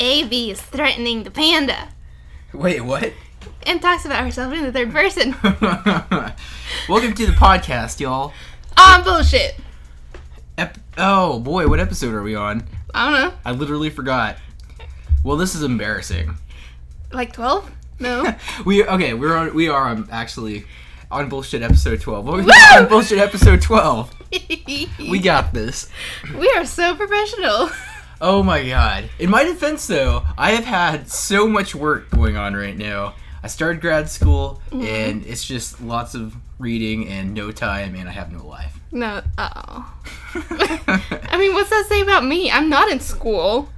AB is threatening the panda. Wait, what? And talks about herself in the third person. Welcome to the podcast, y'all. Bullshit. Oh boy, what episode are we on? I don't know. I literally forgot. Well, this is embarrassing. Like 12? No. We are actually on bullshit episode 12. On bullshit episode 12. We got this. We are so professional. Oh my god. In my defense, though, I have had so much work going on right now. I started grad school, and it's just lots of reading and no time, and I have no life. No. Oh. I mean, what's that say about me? I'm not in school,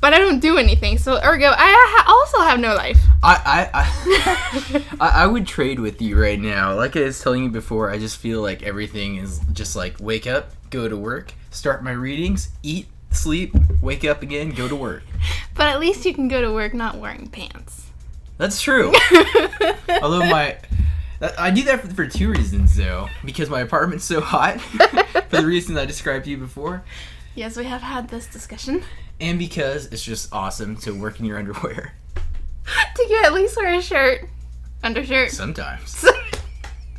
but I don't do anything. So, ergo, I also have no life. I would trade with you right now. Like I was telling you before, I just feel like everything is just like wake up, go to work, start my readings, eat, sleep, wake up again, go to work. But at least you can go to work not wearing pants. That's true. Although I do that for two reasons, though. Because my apartment's so hot, for the reasons I described to you before. Yes, we have had this discussion. And because it's just awesome to work in your underwear. Do you at least wear a shirt? Undershirt? Sometimes.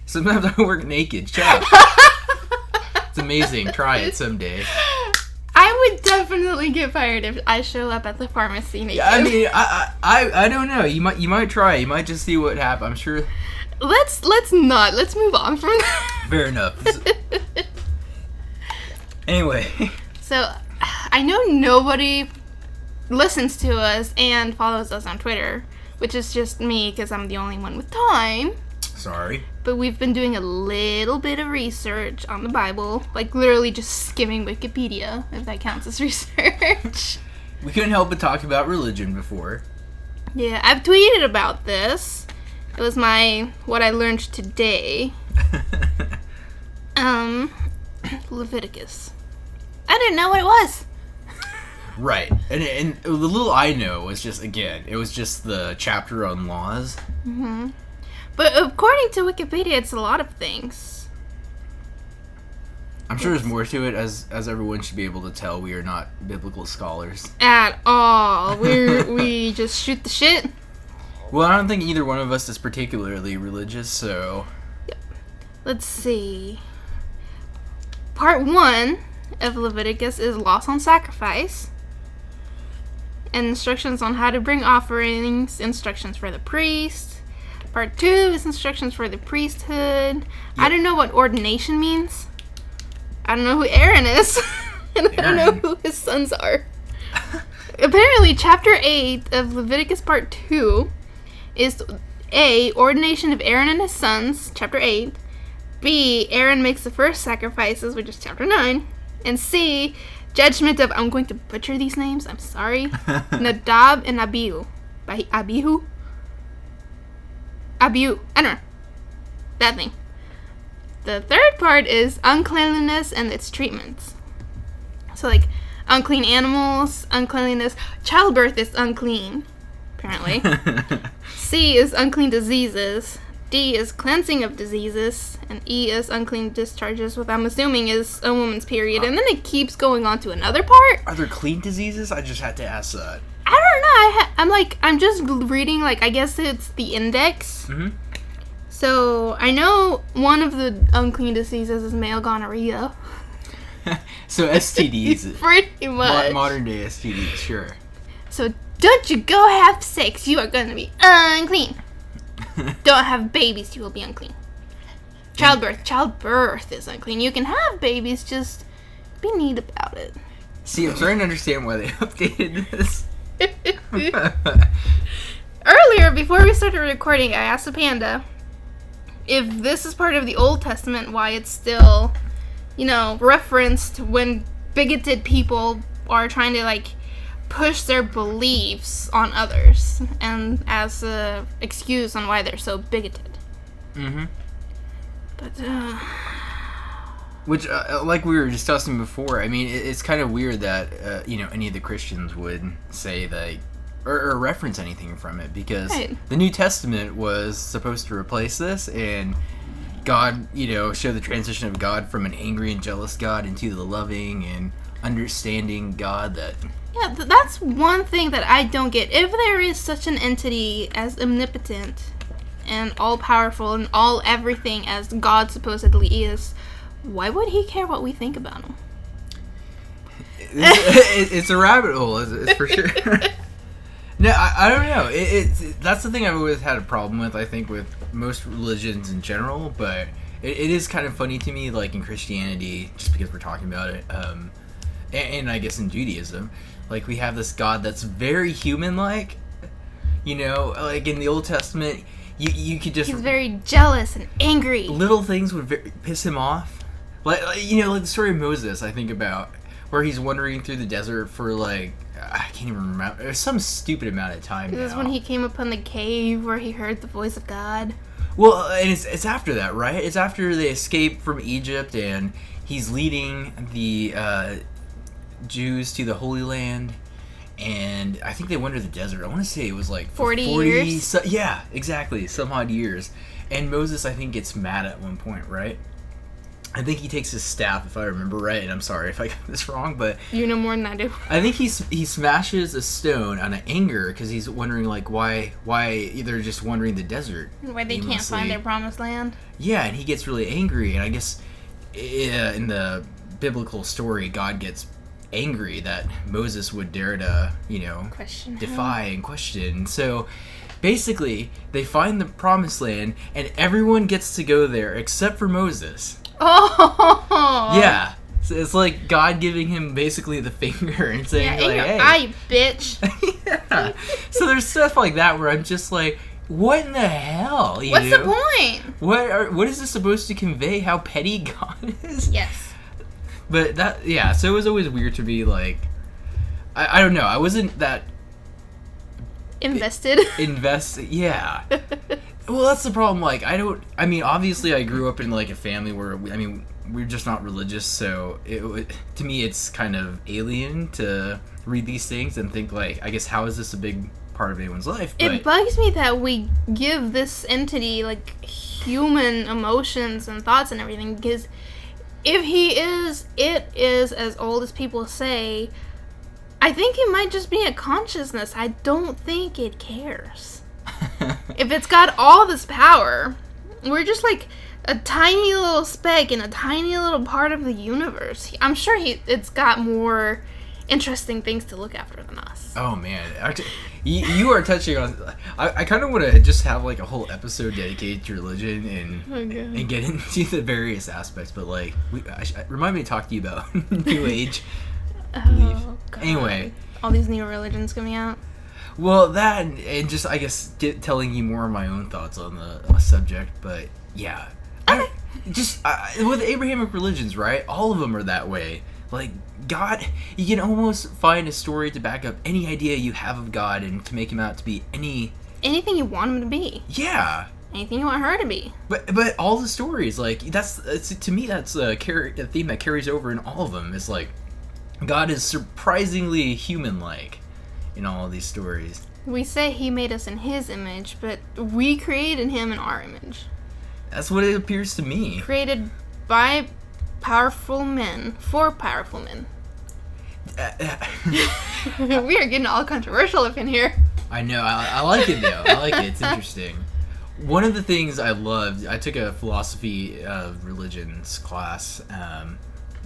Sometimes I work naked. Shut up. It's amazing. Try it someday. I would definitely get fired if I show up at the pharmacy naked. Yeah, I mean, I don't know. You might try. You might just see what happens. I'm sure. Let's move on from that. Fair enough. Anyway. So, I know nobody listens to us and follows us on Twitter, which is just me because I'm the only one with time. Sorry. But we've been doing a little bit of research on the Bible, like literally just skimming Wikipedia, if that counts as research. We couldn't help but talk about religion before. Yeah, I've tweeted about this. It was what I learned today. Leviticus. I didn't know what it was. Right. And the little I know was just, again, it was just the chapter on laws. Mm-hmm. But according to Wikipedia, it's a lot of things. I'm sure there's more to it, as everyone should be able to tell. We are not biblical scholars. At all. We just shoot the shit. Well, I don't think either one of us is particularly religious, so... Yep. Let's see. Part 1 of Leviticus is laws on sacrifice. And instructions on how to bring offerings. Instructions for the priest. Part 2 is instructions for the priesthood. Yep. I don't know what ordination means. I don't know who Aaron is. And I don't know who his sons are. Apparently, chapter 8 of Leviticus part 2 is A, ordination of Aaron and his sons, chapter 8. B, Aaron makes the first sacrifices, which is chapter 9. And C, judgment of, I'm going to butcher these names, I'm sorry, Nadab and Abihu. By Abihu? Abihu. I don't know. That thing. The third part is uncleanliness and its treatments. So, like, unclean animals, uncleanliness. Childbirth is unclean, apparently. C is unclean diseases. D is cleansing of diseases. And E is unclean discharges, what I'm assuming is a woman's period. And then it keeps going on to another part. Are there clean diseases? I just had to ask that. I don't know. I'm just reading, like, I guess it's the index. Mm-hmm. So, I know one of the unclean diseases is male gonorrhea. So, STDs. Pretty much. Modern day STDs, sure. So, don't you go have sex, you are going to be unclean. Don't have babies, you will be unclean. Childbirth is unclean. You can have babies, just be neat about it. See, I'm starting to understand why they updated this. Earlier, before we started recording, I asked the panda if this is part of the Old Testament, why it's still, referenced when bigoted people are trying to, like, push their beliefs on others, and as a excuse on why they're so bigoted. Mm-hmm. But, Which, like we were discussing before, I mean, it's kind of weird that, any of the Christians would say that, or reference anything from it, because the New Testament was supposed to replace this, and God, show the transition of God from an angry and jealous God into the loving and understanding God that Yeah, that's one thing that I don't get. If there is such an entity as omnipotent and all-powerful and all everything as God supposedly is, why would he care what we think about him? It's a rabbit hole, it's for sure. No, I don't know. That's the thing I've always had a problem with, I think, with most religions in general, but it is kind of funny to me, like in Christianity, just because we're talking about it, and I guess in Judaism, like we have this God that's very human-like, like in the Old Testament, you could just... He's very jealous and angry. Little things would piss him off. Like the story of Moses, I think about, where he's wandering through the desert for, like, I can't even remember. There's some stupid amount of time now. This is when he came upon the cave where he heard the voice of God. Well, and it's after that, right? It's after they escape from Egypt, and he's leading the Jews to the Holy Land, and I think they went to the desert. I want to say it was like 40 years? Yeah, exactly. Some odd years. And Moses, I think, gets mad at one point, right? I think he takes his staff, if I remember right, and I'm sorry if I got this wrong, but... You know more than I do. I think he smashes a stone out of anger, because he's wondering, like, why they're just wandering the desert. Why they can't find their promised land. Yeah, and he gets really angry, and I guess in the biblical story, God gets angry that Moses would dare to, defy and question. So... basically, they find the promised land, and everyone gets to go there except for Moses. Oh! Yeah. So it's like God giving him basically the finger and saying, hey. Eye, bitch. Yeah. So there's stuff like that where I'm just like, what in the hell? What's the point? What is this supposed to convey? How petty God is? Yes. But so it was always weird to be like, I don't know. I wasn't that... invested, yeah. Well, that's the problem. Like, obviously I grew up in like a family where we're just not religious, so to me it's kind of alien to read these things and think like, I guess, how is this a big part of anyone's life? But it bugs me that we give this entity like human emotions and thoughts and everything, because if it is as old as people say, I think it might just be a consciousness. I don't think it cares. If it's got all this power, we're just like a tiny little speck in a tiny little part of the universe. I'm sure it's got more interesting things to look after than us. Oh man, actually, you are touching on... I kind of want to just have like a whole episode dedicated to religion and get into the various aspects, but like, remind me to talk to you about New Age. Oh, God. Anyway, all these new religions coming out. Well, that and just, I guess, telling you more of my own thoughts on the subject. But yeah, Okay. With Abrahamic religions, right? All of them are that way. Like God, you can almost find a story to back up any idea you have of God and to make him out to be anything you want him to be. Yeah. Anything you want her to be. But all the stories, like to me, that's a theme that carries over in all of them. It's like, God is surprisingly human-like in all of these stories. We say he made us in his image, but we created him in our image. That's what it appears to me. Created by powerful men, for powerful men. We are getting all controversial up in here. I know. I like it, though. I like it. It's interesting. One of the things I loved, I took a philosophy of religions class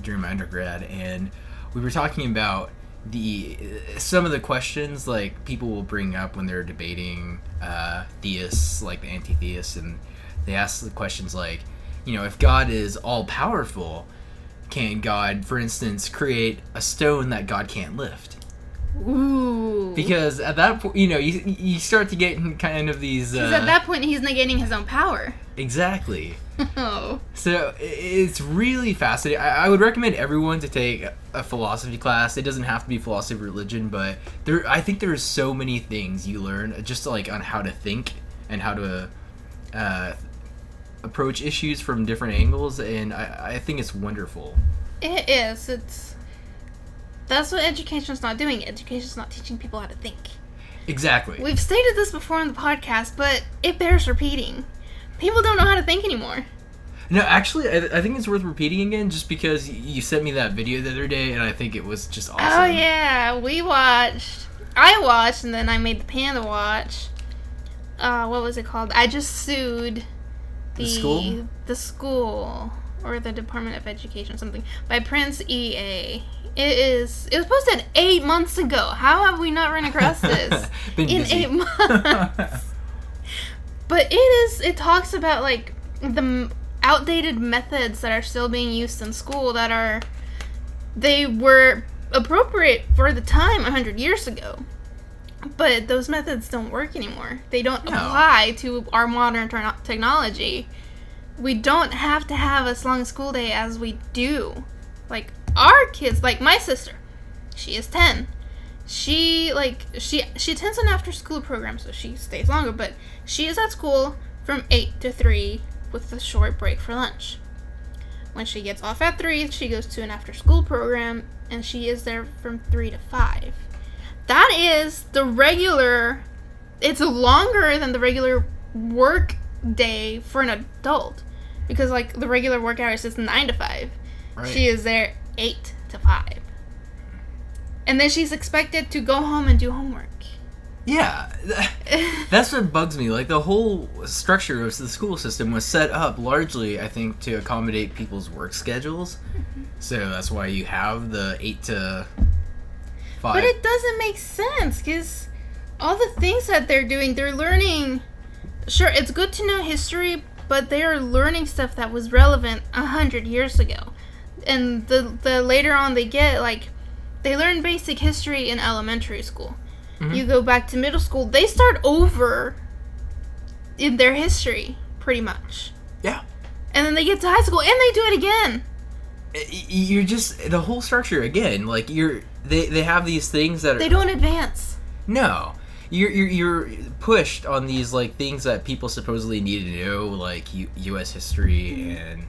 during my undergrad, and we were talking about some of the questions like people will bring up when they're debating theists, like the anti-theists, and they ask the questions like, if God is all powerful, can God, for instance, create a stone that God can't lift? Ooh. Because at that point, you start to get kind of these... Because at that point, he's negating his own power. Exactly. Oh. So it's really fascinating. I would recommend everyone to take a philosophy class. It doesn't have to be philosophy of religion, but I think there's so many things you learn just like on how to think and how to approach issues from different angles, and I think it's wonderful. It is. That's what education's not doing. Education's not teaching people how to think. Exactly. We've stated this before in the podcast, but it bears repeating. People don't know how to think anymore. No, actually, I think it's worth repeating again, just because you sent me that video the other day, and I think it was just awesome. Oh yeah, I watched, and then I made the panda watch. What was it called? I just sued the school or the Department of Education, something, by Prince EA. It was posted 8 months ago. How have we not run across this in busy. 8 months? But it talks about like the outdated methods that are still being used in school they were appropriate for the time 100 years ago. But those methods don't work anymore. They don't apply to our modern technology. We don't have to have as long a school day as we do. Like, our kids, like my sister, she is 10. She attends an after-school program, so she stays longer, but she is at school from 8 to 3 with a short break for lunch. When she gets off at 3, she goes to an after-school program, and she is there from 3 to 5. That is it's longer than the regular work day for an adult. Because, like, the regular work hours is 9 to 5. Right. She is there 8 to 5. And then she's expected to go home and do homework. Yeah. That's what bugs me. Like, the whole structure of the school system was set up largely, I think, to accommodate people's work schedules. Mm-hmm. So that's why you have the 8 to 5. But it doesn't make sense, because all the things that they're doing, they're learning. Sure, it's good to know history, but they are learning stuff that was relevant 100 years ago. And the later on they get, like, they learn basic history in elementary school. Mm-hmm. You go back to middle school, they start over in their history, pretty much. Yeah. And then they get to high school, and they do it again. You're just, the whole structure, again, like, they have these things that they don't advance. No. You're pushed on these, like, things that people supposedly need to know, like U.S. history and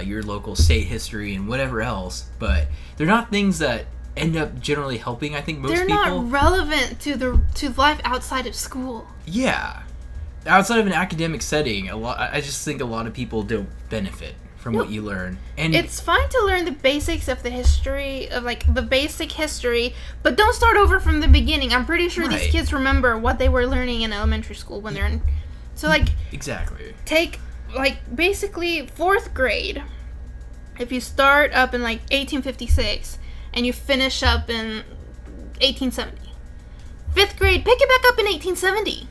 your local state history and whatever else, but they're not things that end up generally helping, I think, most people. They're not relevant to life outside of school. Yeah. Outside of an academic setting, I just think a lot of people don't benefit from what you learn. And it's fine to learn the basics of the history, of, like, the basic history, but don't start over from the beginning. I'm pretty sure these kids remember what they were learning in elementary school when they're in. So, like, exactly. Take, like, basically 4th grade. If you start up in, like, 1856 and you finish up in 1870. 5th grade, pick it back up in 1870.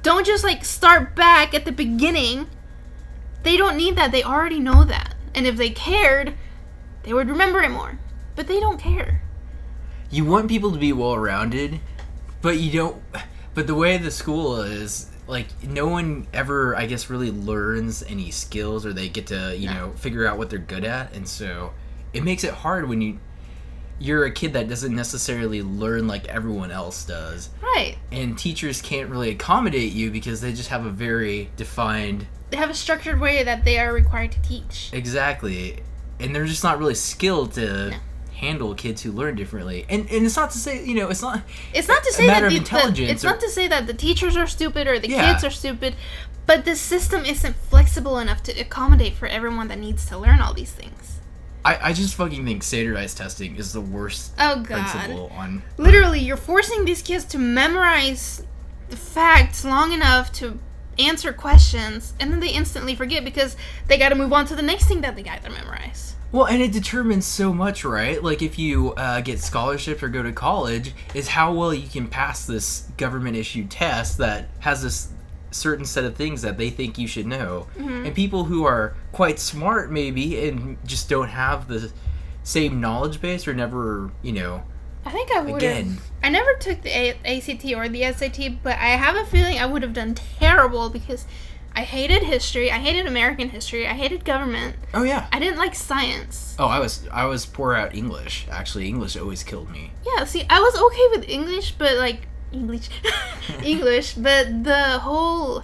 Don't just, like, start back at the beginning. They don't need that. They already know that. And if they cared, they would remember it more. But they don't care. You want people to be well-rounded, but you don't. But the way the school is, like, no one ever, I guess, really learns any skills, or they get to, you know, figure out what they're good at. And so it makes it hard when you're a kid that doesn't necessarily learn like everyone else does. Right. And teachers can't really accommodate you because they just have a very defined... They have a structured way that they are required to teach. Exactly. And they're just not really skilled to handle kids who learn differently. And it's not to say, you know, it's not to say a matter of intelligence. It's not to say that the teachers are stupid or the kids are stupid, but the system isn't flexible enough to accommodate for everyone that needs to learn all these things. I just fucking think standardized testing is the worst principle on... Literally, you're forcing these kids to memorize the facts long enough to answer questions, and then they instantly forget because they got to move on to the next thing that they got to memorize. Well, and it determines so much, right? Like, if you get scholarships or go to college, is how well you can pass this government-issued test that has this certain set of things that they think you should know. Mm-hmm. And people who are quite smart, maybe, and just don't have the same knowledge base or never, you know... I think I would have. I never took the ACT or the SAT, but I have a feeling I would have done terrible because I hated history, I hated American history, I hated government. Oh, yeah. I didn't like science. Oh, I was poor at English. Actually, English always killed me. Yeah, see, I was okay with English, but, like, English, but the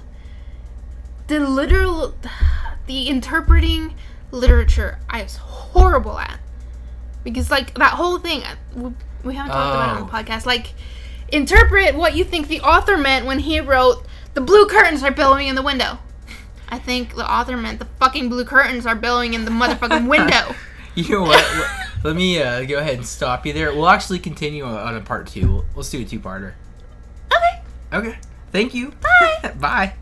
interpreting literature, I was horrible at. Because, like, that whole thing, we haven't talked about it on the podcast, like, interpret what you think the author meant when he wrote, "The blue curtains are billowing in the window." I think the author meant the fucking blue curtains are billowing in the motherfucking window. You know what? Let me go ahead and stop you there. We'll actually continue on a part 2. Let's do a 2-parter. Okay. Okay. Thank you. Bye. Bye.